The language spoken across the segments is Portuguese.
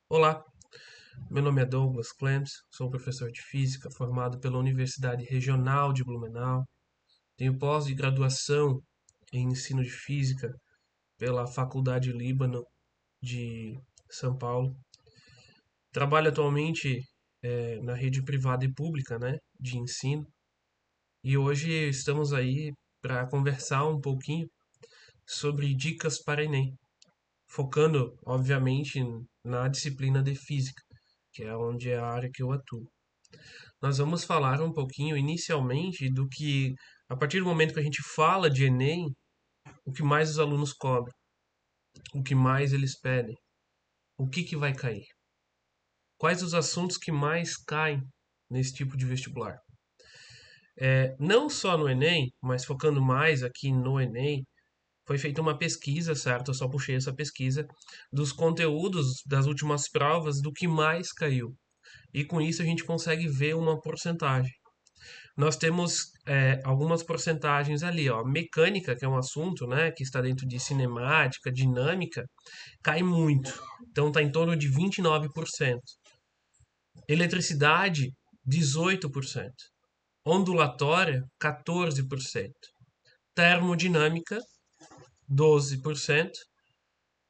Olá, meu nome é Douglas Clems, sou professor de Física formado pela Universidade Regional de Blumenau. Tenho pós-graduação em Ensino de Física pela Faculdade Líbano de São Paulo. Trabalho atualmente na rede privada e pública, né, de ensino. E hoje estamos aí para conversar um pouquinho sobre dicas para Enem, focando, obviamente, na disciplina de Física, que é onde é a área que eu atuo. Nós vamos falar um pouquinho inicialmente do que, a partir do momento que a gente fala de Enem, o que mais os alunos cobram, o que mais eles pedem, o que vai cair, quais os assuntos que mais caem nesse tipo de vestibular. Não só no Enem, mas focando mais aqui no Enem, foi feita uma pesquisa, certo? Eu só puxei essa pesquisa dos conteúdos das últimas provas do que mais caiu. E com isso a gente consegue ver uma porcentagem. Nós temos algumas porcentagens ali, ó. Mecânica, que é um assunto, né, que está dentro de cinemática, dinâmica, cai muito. Então está em torno de 29%. Eletricidade, 18%. Ondulatória, 14%. Termodinâmica, 12%.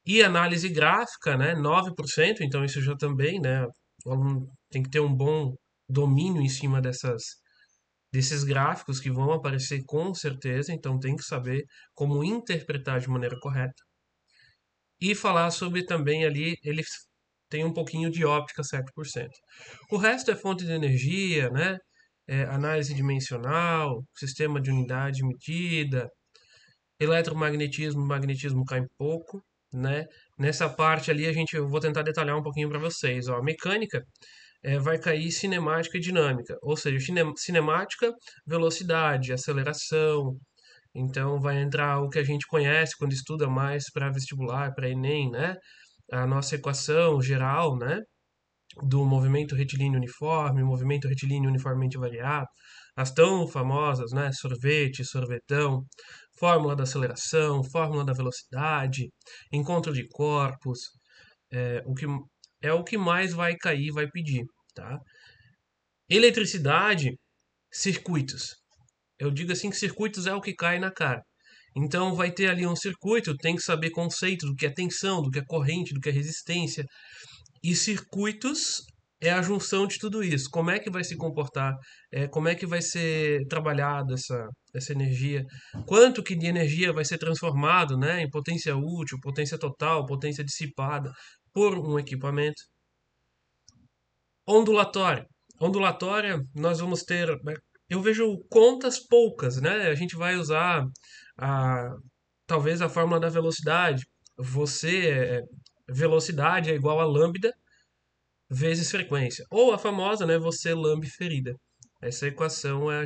E análise gráfica, né, 9%. Então isso já também, né, o aluno tem que ter um bom domínio em cima desses gráficos que vão aparecer com certeza, então tem que saber como interpretar de maneira correta. E falar sobre também ali, ele tem um pouquinho de óptica, 7%. O resto é fonte de energia, né? Análise dimensional, sistema de unidade de medida, eletromagnetismo, magnetismo cai um pouco, né? Nessa parte ali eu vou tentar detalhar um pouquinho para vocês. Ó. Mecânica vai cair cinemática e dinâmica, ou seja, cinemática, velocidade, aceleração. Então vai entrar o que a gente conhece quando estuda mais para vestibular, para Enem, né? A nossa equação geral, né? Do movimento retilíneo uniforme, movimento retilíneo uniformemente variado, as tão famosas, né? Sorvete, sorvetão, fórmula da aceleração, fórmula da velocidade, encontro de corpos, o que é o que mais vai cair, vai pedir, tá? Eletricidade, circuitos. Eu digo assim que circuitos é o que cai na cara. Então vai ter ali um circuito, tem que saber conceito do que é tensão, do que é corrente, do que é resistência. E circuitos é a junção de tudo isso. Como é que vai se comportar? Como é que vai ser trabalhada essa energia? Quanto que de energia vai ser transformado, né, em potência útil, potência total, potência dissipada por um equipamento? Ondulatória. Ondulatória, nós vamos ter. Eu vejo contas poucas, né? A gente vai usar a, talvez a fórmula da velocidade. Você, velocidade é igual a lambda vezes frequência. Ou a famosa, né? Você lambe ferida. Essa equação é,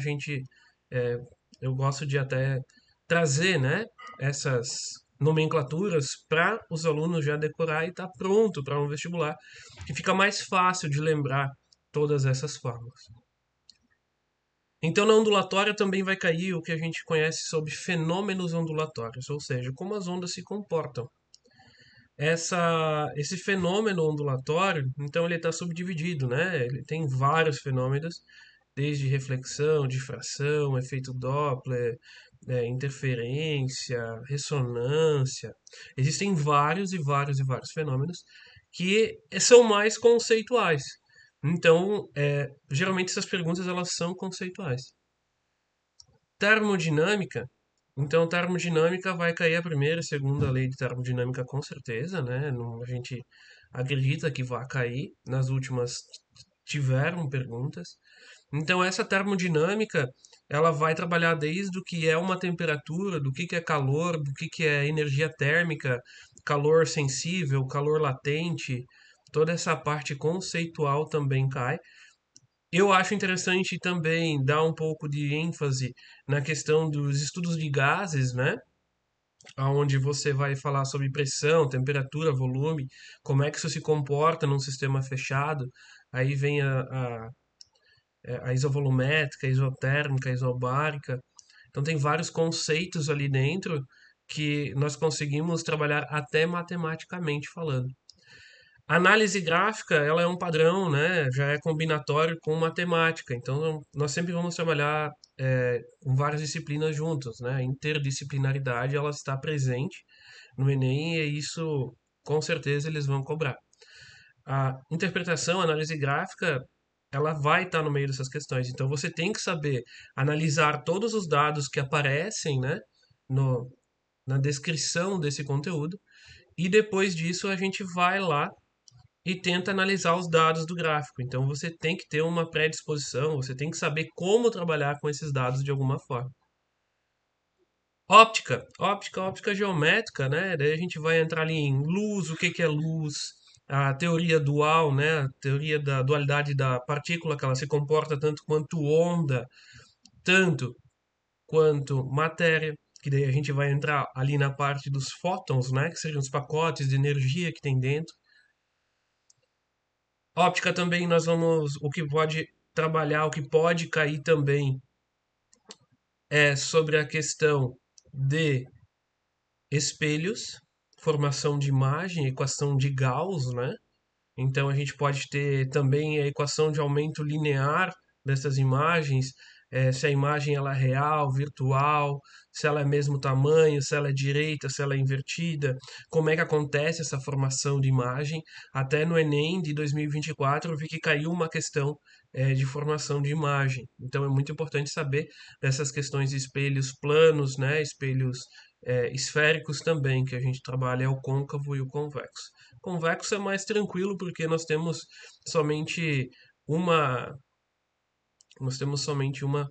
eu gosto de até trazer, né? Essas nomenclaturas para os alunos já decorar e estar pronto para um vestibular, que fica mais fácil de lembrar todas essas fórmulas. Então, na ondulatória também vai cair o que a gente conhece sobre fenômenos ondulatórios, ou seja, como as ondas se comportam. Esse fenômeno ondulatório, então ele está subdividido, né? Ele tem vários fenômenos, desde reflexão, difração, efeito Doppler, interferência, ressonância. Existem vários e vários e vários fenômenos que são mais conceituais. Então, geralmente essas perguntas elas são conceituais. Termodinâmica. Então, termodinâmica vai cair a primeira e segunda lei de termodinâmica com certeza, né? A gente acredita que vai cair. Nas últimas tiveram perguntas. Então, essa termodinâmica, ela vai trabalhar desde o que é uma temperatura, do que é calor, do que é energia térmica, calor sensível, calor latente, toda essa parte conceitual também cai. Eu acho interessante também dar um pouco de ênfase na questão dos estudos de gases, né? Onde você vai falar sobre pressão, temperatura, volume, como é que isso se comporta num sistema fechado. Aí vem a isovolumétrica, a isotérmica, a isobárica. Então tem vários conceitos ali dentro que nós conseguimos trabalhar até matematicamente falando. A análise gráfica, ela é um padrão, né? Já é combinatório com matemática. Então, nós sempre vamos trabalhar com várias disciplinas juntas, né? A interdisciplinaridade, ela está presente no Enem e isso, com certeza, eles vão cobrar. A interpretação, a análise gráfica, ela vai estar no meio dessas questões. Então, você tem que saber analisar todos os dados que aparecem, né? No, na descrição desse conteúdo. E depois disso, a gente vai lá e tenta analisar os dados do gráfico. Então você tem que ter uma predisposição, você tem que saber como trabalhar com esses dados de alguma forma. Óptica geométrica, né? Daí a gente vai entrar ali em luz, o que que é luz, a teoria dual, né? A teoria da dualidade da partícula, que ela se comporta tanto quanto onda, tanto quanto matéria, que daí a gente vai entrar ali na parte dos fótons, né? Que seriam os pacotes de energia que tem dentro. Óptica também nós vamos, o que pode trabalhar, o que pode cair também é sobre a questão de espelhos, formação de imagem, equação de Gauss, né? Então a gente pode ter também a equação de aumento linear dessas imagens, se a imagem ela é real, virtual, se ela é mesmo tamanho, se ela é direita, se ela é invertida, como é que acontece essa formação de imagem. Até no Enem de 2024 eu vi que caiu uma questão de formação de imagem. Então é muito importante saber dessas questões de espelhos planos, né, espelhos esféricos também, que a gente trabalha é o côncavo e o convexo. Convexo é mais tranquilo porque somente uma nós temos somente uma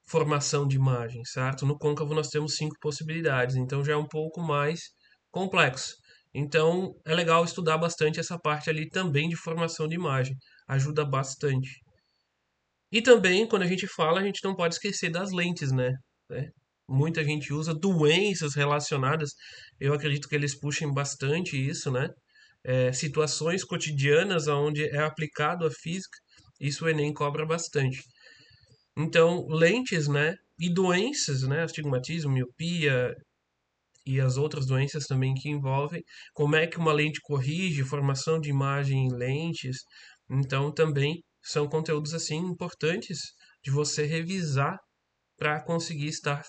formação de imagem, certo? No côncavo nós temos 5 possibilidades, então já é um pouco mais complexo. Então é legal estudar bastante essa parte ali também de formação de imagem, ajuda bastante. E também, quando a gente fala, a gente não pode esquecer das lentes, né? Muita gente usa doenças relacionadas, eu acredito que eles puxem bastante isso, né? Situações cotidianas onde é aplicado a física, isso o Enem cobra bastante. Então, lentes, né? E doenças, né? Astigmatismo, miopia e as outras doenças também que envolvem. Como é que uma lente corrige, formação de imagem em lentes. Então, também são conteúdos assim importantes de você revisar para conseguir estar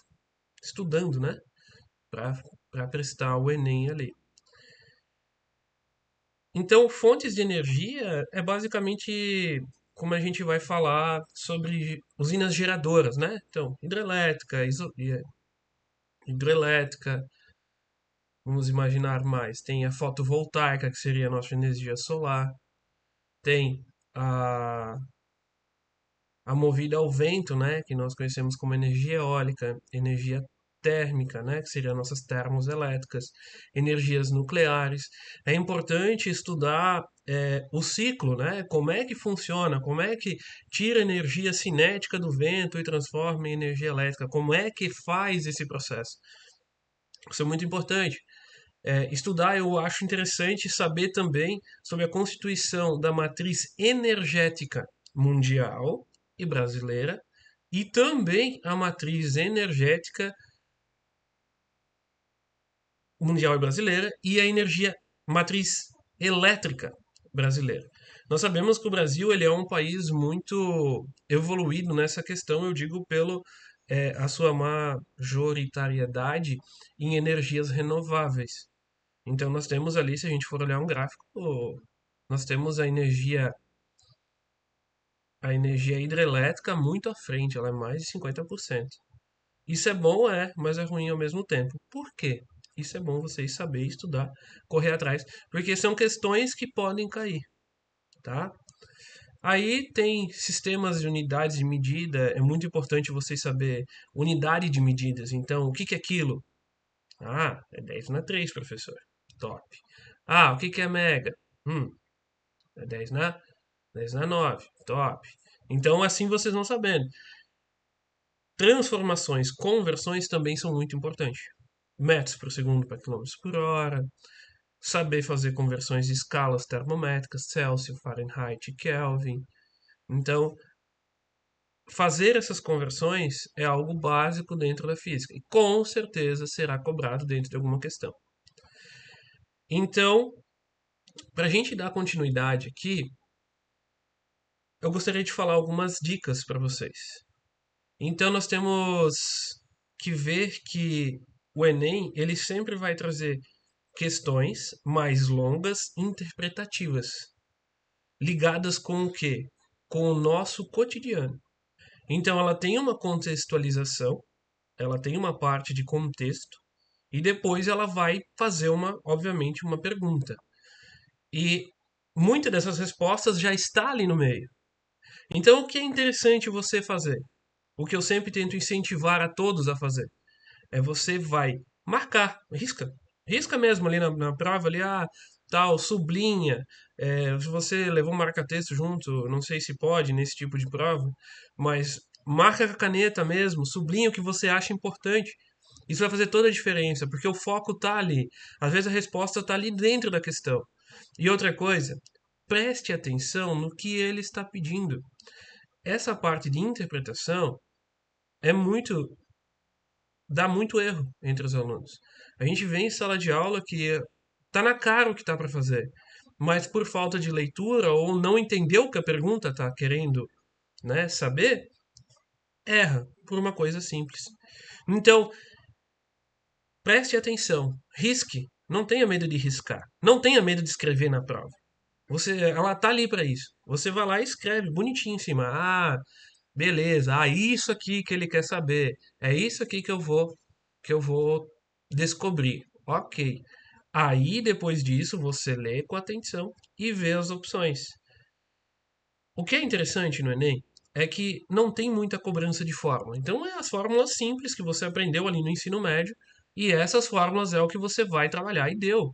estudando, né? Para prestar o Enem ali. Então, fontes de energia é basicamente como a gente vai falar sobre usinas geradoras, né? Então, hidrelétrica, vamos imaginar mais. Tem a fotovoltaica, que seria a nossa energia solar. Tem a, a movida ao vento, né? Que nós conhecemos como energia eólica, energia térmica, né? Que seriam nossas termoelétricas, energias nucleares. É importante estudar o ciclo, né? Como é que funciona, como é que tira energia cinética do vento e transforma em energia elétrica, como é que faz esse processo. Isso é muito importante. Estudar, eu acho interessante saber também sobre a constituição da matriz energética mundial e brasileira e também a matriz energética mundial e brasileira e a energia matriz elétrica brasileira. Nós sabemos que o Brasil ele é um país muito evoluído nessa questão, eu digo pelo a sua majoritariedade em energias renováveis. Então nós temos ali, se a gente for olhar um gráfico, nós temos a energia hidrelétrica muito à frente, ela é mais de 50%. Isso é bom, mas é ruim ao mesmo tempo. Por quê? Isso é bom vocês saber estudar, correr atrás, porque são questões que podem cair, tá? Aí tem sistemas de unidades de medida, é muito importante vocês saber unidade de medidas. Então, o que que é aquilo? Ah, é 10 na 3, professor. Top. Ah, o que que é mega? É 10 na 9. Top. Então, assim vocês vão sabendo. Transformações, conversões também são muito importantes. Metros por segundo para quilômetros por hora. Saber fazer conversões de escalas termométricas, Celsius, Fahrenheit, Kelvin. Então, fazer essas conversões é algo básico dentro da física e com certeza será cobrado dentro de alguma questão. Então, Para a gente dar continuidade aqui, eu gostaria de falar algumas dicas para vocês. Então, nós temos que ver que o Enem ele sempre vai trazer questões mais longas, interpretativas, ligadas com o quê? Com o nosso cotidiano. Então, ela tem uma contextualização, ela tem uma parte de contexto, e depois ela vai fazer obviamente, uma pergunta. E muitas dessas respostas já está ali no meio. Então, o que é interessante você fazer? O que eu sempre tento incentivar a todos a fazer é você vai marcar, risca, risca mesmo ali na prova ali, tal, sublinha. Se você levou um marca-texto junto, não sei se pode nesse tipo de prova, mas marca com a caneta mesmo, sublinha o que você acha importante. Isso vai fazer toda a diferença, porque o foco está ali. Às vezes a resposta está ali dentro da questão. E outra coisa, preste atenção no que ele está pedindo. Essa parte de interpretação é muito dá muito erro entre os alunos. A gente vê em sala de aula que tá na cara o que tá para fazer, mas por falta de leitura ou não entendeu o que a pergunta tá querendo, né, saber, erra por uma coisa simples. Então, preste atenção, risque, não tenha medo de riscar, não tenha medo de escrever na prova. Ela tá ali para isso. Você vai lá e escreve bonitinho em cima. Beleza. Isso aqui que ele quer saber. É isso aqui que eu vou descobrir. Ok. Aí depois disso você lê com atenção e vê as opções. O que é interessante no Enem é que não tem muita cobrança de fórmula. Então é as fórmulas simples que você aprendeu ali no ensino médio e essas fórmulas é o que você vai trabalhar e deu.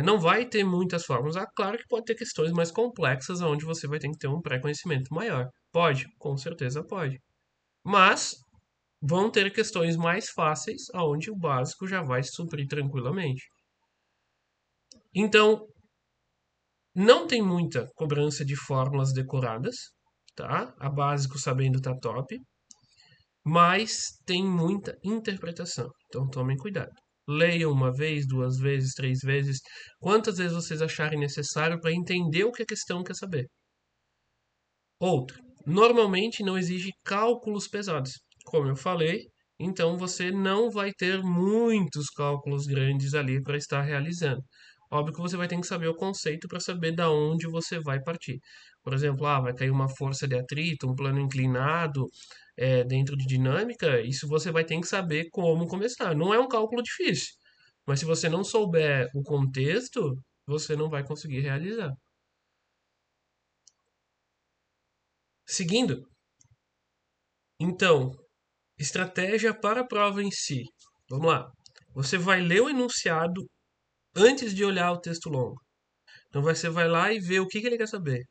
Não vai ter muitas fórmulas. Claro que pode ter questões mais complexas onde você vai ter que ter um pré-conhecimento maior. Pode, com certeza pode. Mas vão ter questões mais fáceis aonde o básico já vai suprir tranquilamente. Então, não tem muita cobrança de fórmulas decoradas, tá? A básico sabendo tá top, mas tem muita interpretação. Então, tomem cuidado. Leiam uma vez, duas vezes, três vezes, quantas vezes vocês acharem necessário para entender o que a questão quer saber. Outra, normalmente não exige cálculos pesados. Como eu falei, então você não vai ter muitos cálculos grandes ali para estar realizando. Óbvio que você vai ter que saber o conceito para saber da onde você vai partir. Por exemplo, vai cair uma força de atrito, um plano inclinado dentro de dinâmica, isso você vai ter que saber como começar. Não é um cálculo difícil, mas se você não souber o contexto, você não vai conseguir realizar. Seguindo, então, estratégia para a prova em si. Vamos lá. Você vai ler o enunciado antes de olhar o texto longo. Então você vai lá e vê o que ele quer saber.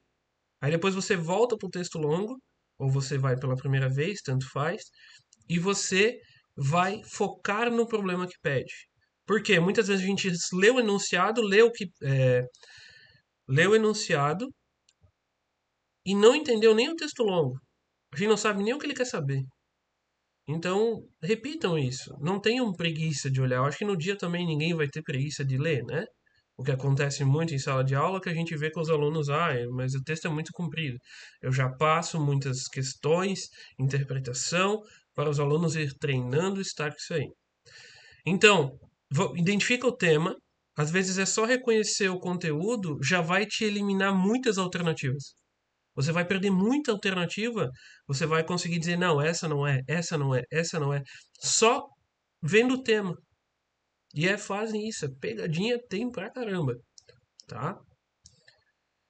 Aí depois você volta para o texto longo, ou você vai pela primeira vez, tanto faz, e você vai focar no problema que pede. Porque muitas vezes a gente lê o enunciado, lê o enunciado e não entendeu nem o texto longo. A gente não sabe nem o que ele quer saber. Então, repitam isso. Não tenham preguiça de olhar. Eu acho que no dia também ninguém vai ter preguiça de ler, né? O que acontece muito em sala de aula é que a gente vê que os alunos, mas o texto é muito comprido. Eu já passo muitas questões, interpretação, para os alunos ir treinando e estar com isso aí. Então, identifica o tema. Às vezes é só reconhecer o conteúdo, já vai te eliminar muitas alternativas. Você vai perder muita alternativa, você vai conseguir dizer, não, essa não é, essa não é, essa não é. Só vendo o tema. E fazem isso, pegadinha tem pra caramba, tá?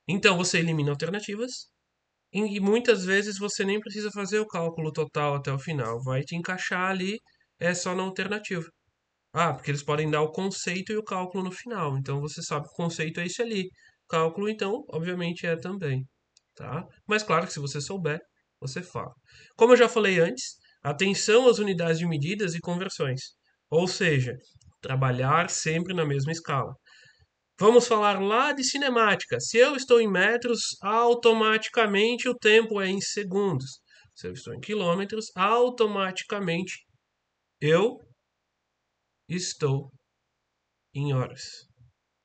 Então você elimina alternativas e muitas vezes você nem precisa fazer o cálculo total até o final. Vai te encaixar ali, é só na alternativa. Porque eles podem dar o conceito e o cálculo no final. Então você sabe que o conceito é esse ali. Cálculo, então, obviamente é também, tá? Mas claro que se você souber, você fala. Como eu já falei antes, atenção às unidades de medidas e conversões. Ou seja, trabalhar sempre na mesma escala. Vamos falar lá de cinemática. Se eu estou em metros, automaticamente o tempo é em segundos. Se eu estou em quilômetros, automaticamente eu estou em horas.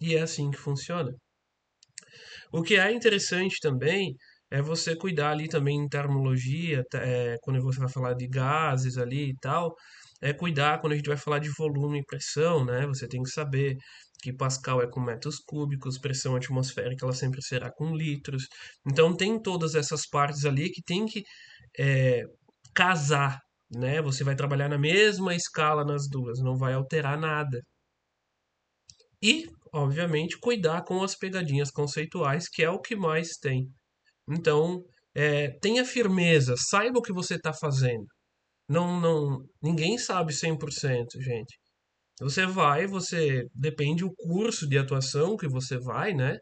E é assim que funciona. O que é interessante também é você cuidar ali também em termologia, quando você vai falar de gases ali e tal, é cuidar quando a gente vai falar de volume e pressão, né? Você tem que saber que Pascal é com metros cúbicos, pressão atmosférica ela sempre será com litros. Então tem todas essas partes ali que tem que é, casar, né? Você vai trabalhar na mesma escala nas duas, não vai alterar nada. E, obviamente, cuidar com as pegadinhas conceituais, que é o que mais tem. Então, tenha firmeza, saiba o que você está fazendo. Ninguém sabe 100%, gente. Você depende do curso de atuação que você vai, né?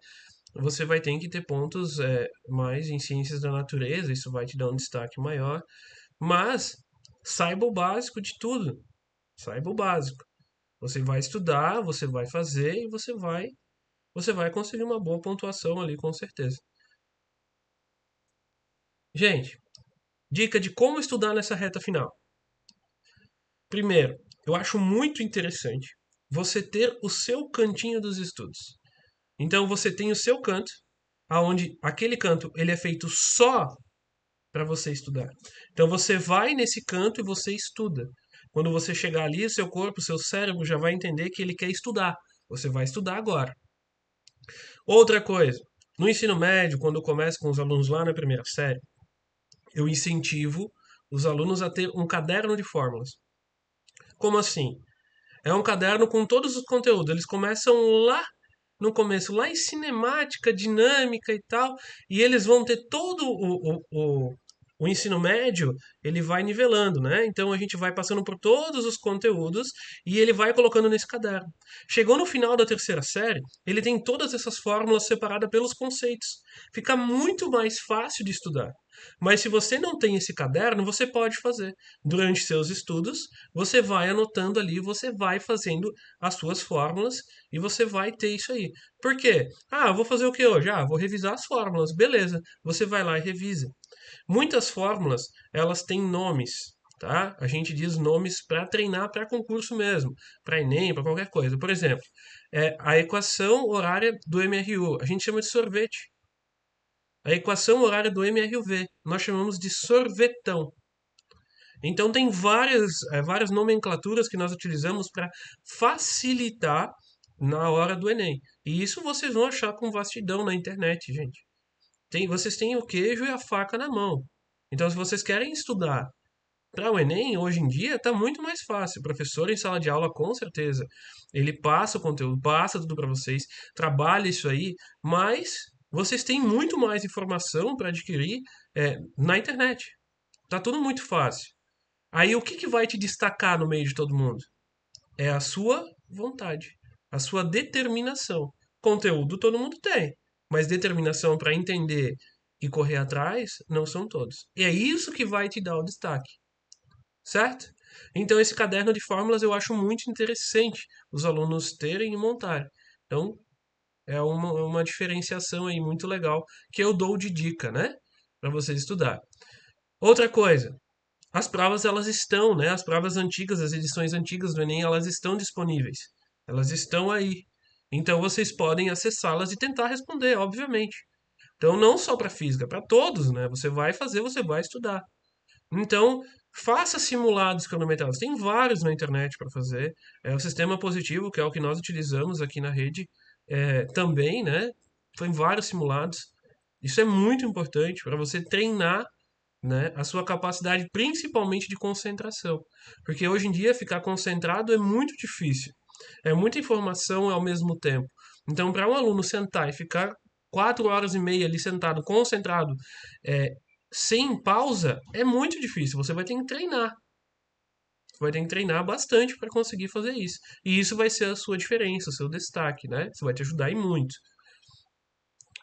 Você vai ter que ter pontos mais em ciências da natureza, isso vai te dar um destaque maior. Mas saiba o básico de tudo. Saiba o básico. Você vai estudar, você vai fazer e você vai conseguir uma boa pontuação ali, com certeza. Gente, dica de como estudar nessa reta final. Primeiro, eu acho muito interessante você ter o seu cantinho dos estudos. Então você tem o seu canto, aonde aquele canto ele é feito só para você estudar. Então você vai nesse canto e você estuda. Quando você chegar ali, seu corpo, seu cérebro já vai entender que ele quer estudar. Você vai estudar agora. Outra coisa, no ensino médio, quando eu começo com os alunos lá na primeira série, eu incentivo os alunos a ter um caderno de fórmulas. Como assim? É um caderno com todos os conteúdos. Eles começam lá no começo, lá em cinemática, dinâmica e tal, e eles vão ter todo o ensino médio, ele vai nivelando, né? Então a gente vai passando por todos os conteúdos e ele vai colocando nesse caderno. Chegou no final da terceira série, ele tem todas essas fórmulas separadas pelos conceitos. Fica muito mais fácil de estudar. Mas se você não tem esse caderno, você pode fazer. Durante seus estudos, você vai anotando ali, você vai fazendo as suas fórmulas e você vai ter isso aí. Por quê? Ah, eu vou fazer o que hoje? Ah, vou revisar as fórmulas. Beleza. Você vai lá e revisa. Muitas fórmulas, elas têm nomes, tá? A gente diz nomes para treinar para concurso mesmo, para Enem, para qualquer coisa. Por exemplo, a equação horária do MRU, a gente chama de sorvete. A equação horária do MRUV, nós chamamos de sorvetão. Então tem várias nomenclaturas que nós utilizamos para facilitar na hora do Enem. E isso vocês vão achar com vastidão na internet, gente. Vocês têm o queijo e a faca na mão. Então, se vocês querem estudar para o Enem, hoje em dia está muito mais fácil. O professor em sala de aula, com certeza, ele passa o conteúdo, passa tudo para vocês, trabalha isso aí, mas vocês têm muito mais informação para adquirir na internet. Tá tudo muito fácil. Aí o que vai te destacar no meio de todo mundo? É a sua vontade, a sua determinação. Conteúdo todo mundo tem, mas determinação para entender e correr atrás não são todos. E é isso que vai te dar o destaque, certo? Então esse caderno de fórmulas eu acho muito interessante os alunos terem e montarem. Então é uma diferenciação aí muito legal que eu dou de dica, né? Para vocês estudar. Outra coisa, as provas elas estão, né? As provas antigas, as edições antigas do Enem, elas estão disponíveis. Elas estão aí. Então vocês podem acessá-las e tentar responder, obviamente. Então não só para física, para todos, né? Você vai fazer, você vai estudar. Então faça simulados cronometrados. Tem vários na internet para fazer. O sistema positivo, que é o que nós utilizamos aqui na rede, também, né? Tem vários simulados. Isso é muito importante para você treinar, né, a sua capacidade principalmente de concentração. Porque hoje em dia ficar concentrado é muito difícil. É muita informação ao mesmo tempo. Então, para um aluno sentar e ficar 4 horas e meia ali sentado, concentrado, é, sem pausa, é muito difícil. Você vai ter que treinar. Você vai ter que treinar bastante para conseguir fazer isso. E isso vai ser a sua diferença, o seu destaque, né? Isso vai te ajudar e muito.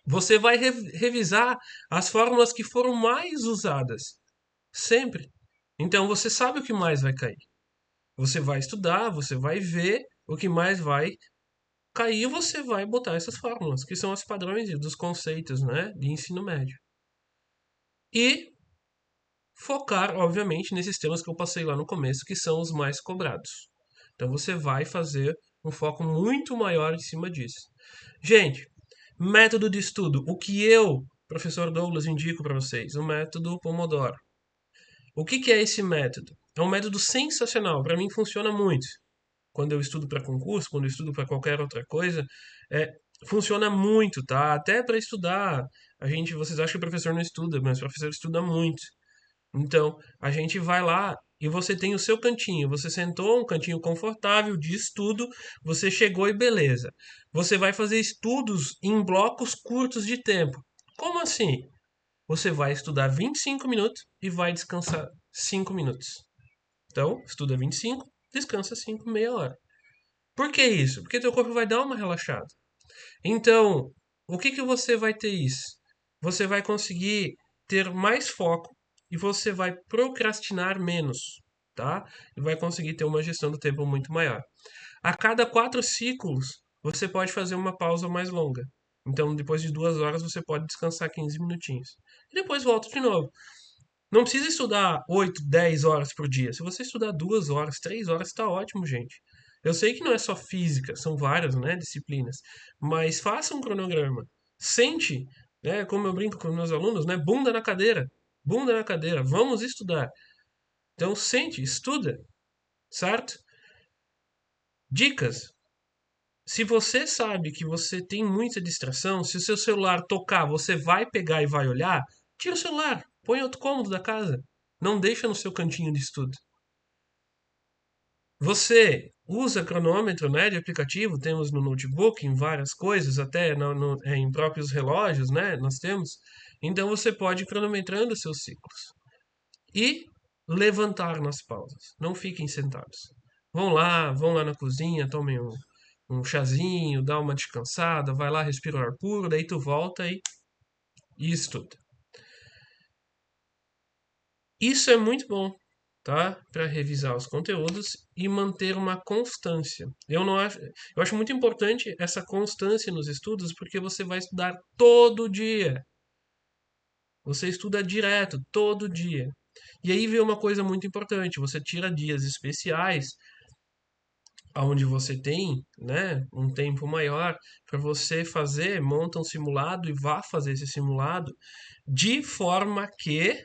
Você vai revisar as fórmulas que foram mais usadas. Sempre. Então você sabe o que mais vai cair. Você vai estudar, você vai ver o que mais vai cair e você vai botar essas fórmulas, que são os padrões dos conceitos, né, de ensino médio. E focar, obviamente, nesses temas que eu passei lá no começo, que são os mais cobrados. Então você vai fazer um foco muito maior em cima disso. Gente, método de estudo. O que eu, professor Douglas, indico para vocês? O método Pomodoro. O que é esse método? É um método sensacional. Para mim funciona muito. Quando eu estudo para concurso, quando eu estudo para qualquer outra coisa, é, funciona muito, tá? Até para estudar. Vocês acham que o professor não estuda, mas o professor estuda muito. Então, a gente vai lá e você tem o seu cantinho. Você sentou, um cantinho confortável de estudo, você chegou e beleza. Você vai fazer estudos em blocos curtos de tempo. Como assim? Você vai estudar 25 minutos e vai descansar 5 minutos. Então, estuda 25, descansa 5, meia hora. Por que isso? Porque teu corpo vai dar uma relaxada. Então, o que você vai ter isso? Você vai conseguir ter mais foco e você vai procrastinar menos, tá? E vai conseguir ter uma gestão do tempo muito maior. A cada 4 ciclos, você pode fazer uma pausa mais longa. Então, depois de 2 horas, você pode descansar 15 minutinhos. E depois volta de novo. Não precisa estudar 8, 10 horas por dia. Se você estudar 2 horas, 3 horas, está ótimo, gente. Eu sei que não é só física, são várias, né, disciplinas, mas faça um cronograma. Sente, né, como eu brinco com meus alunos, né, bunda na cadeira. Bunda na cadeira, vamos estudar. Então sente, estuda, certo? Dicas. Se você sabe que você tem muita distração, se o seu celular tocar, você vai pegar e vai olhar, tira o celular, põe em outro cômodo da casa. Não deixa no seu cantinho de estudo. Você usa cronômetro, né, de aplicativo, temos no notebook, em várias coisas, até em próprios relógios, né, nós temos. Então você pode ir cronometrando os seus ciclos. E levantar nas pausas. Não fiquem sentados. Vão lá na cozinha, tomem um chazinho, dá uma descansada, vai lá, respira o ar puro, daí tu volta e estuda. Isso é muito bom, tá? Para revisar os conteúdos e manter uma constância. Eu acho muito importante essa constância nos estudos, porque você vai estudar todo dia. Você estuda direto, todo dia. E aí vem uma coisa muito importante: você tira dias especiais, onde você tem, né, um tempo maior para você fazer, monta um simulado e vá fazer esse simulado de forma que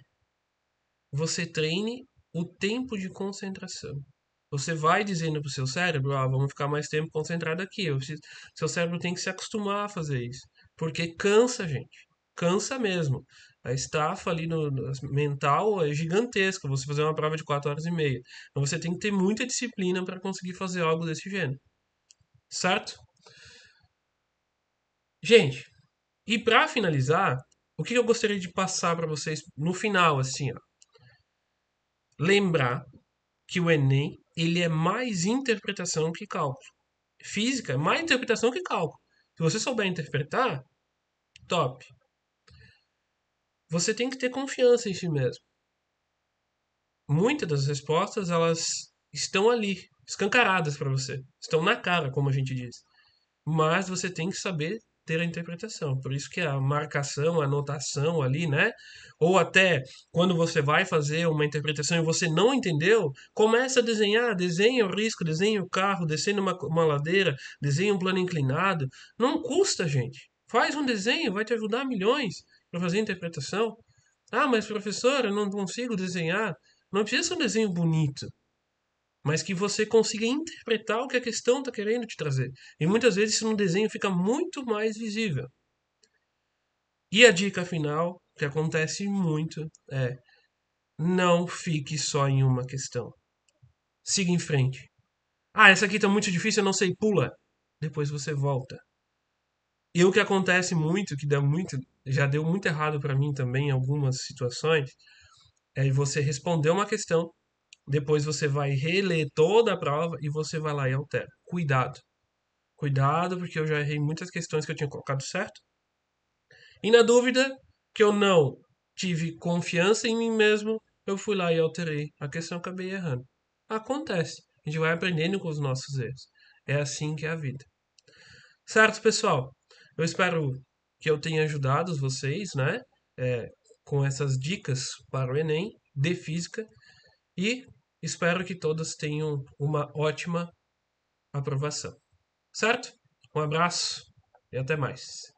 você treine o tempo de concentração. Você vai dizendo para o seu cérebro, vamos ficar mais tempo concentrado aqui. Seu cérebro tem que se acostumar a fazer isso. Porque cansa, gente. Cansa mesmo. A estafa ali no mental é gigantesca. Você fazer uma prova de 4 horas e meia. Então você tem que ter muita disciplina para conseguir fazer algo desse gênero. Certo? Gente, e para finalizar, o que eu gostaria de passar para vocês no final, assim, ó. Lembrar que o Enem ele é mais interpretação que cálculo. Física é mais interpretação que cálculo. Se você souber interpretar, top. Você tem que ter confiança em si mesmo. Muitas das respostas elas estão ali, escancaradas para você, estão na cara, como a gente diz. Mas você tem que saber ter a interpretação. Por isso que a marcação, a anotação ali, né? Ou até quando você vai fazer uma interpretação e você não entendeu, começa a desenhar, desenha o risco, desenha o carro, descendo uma ladeira, desenha um plano inclinado. Não custa, gente. Faz um desenho, vai te ajudar milhões para fazer a interpretação. Ah, mas professor, eu não consigo desenhar. Não precisa ser um desenho bonito, mas que você consiga interpretar o que a questão está querendo te trazer. E muitas vezes isso no desenho fica muito mais visível. E a dica final, que acontece muito, é: não fique só em uma questão. Siga em frente. Ah, essa aqui está muito difícil, eu não sei, pula. Depois você volta. E o que acontece muito, já deu muito errado para mim também em algumas situações, é você responder uma questão, depois você vai reler toda a prova e você vai lá e altera. Cuidado. Cuidado, porque eu já errei muitas questões que eu tinha colocado certo. E na dúvida que eu não tive confiança em mim mesmo, eu fui lá e alterei a questão, acabei errando. Acontece. A gente vai aprendendo com os nossos erros. É assim que é a vida. Certo, pessoal? Eu espero que eu tenha ajudado vocês, né? É, com essas dicas para o Enem de Física. E espero que todos tenham uma ótima aprovação. Certo? Um abraço. e até mais.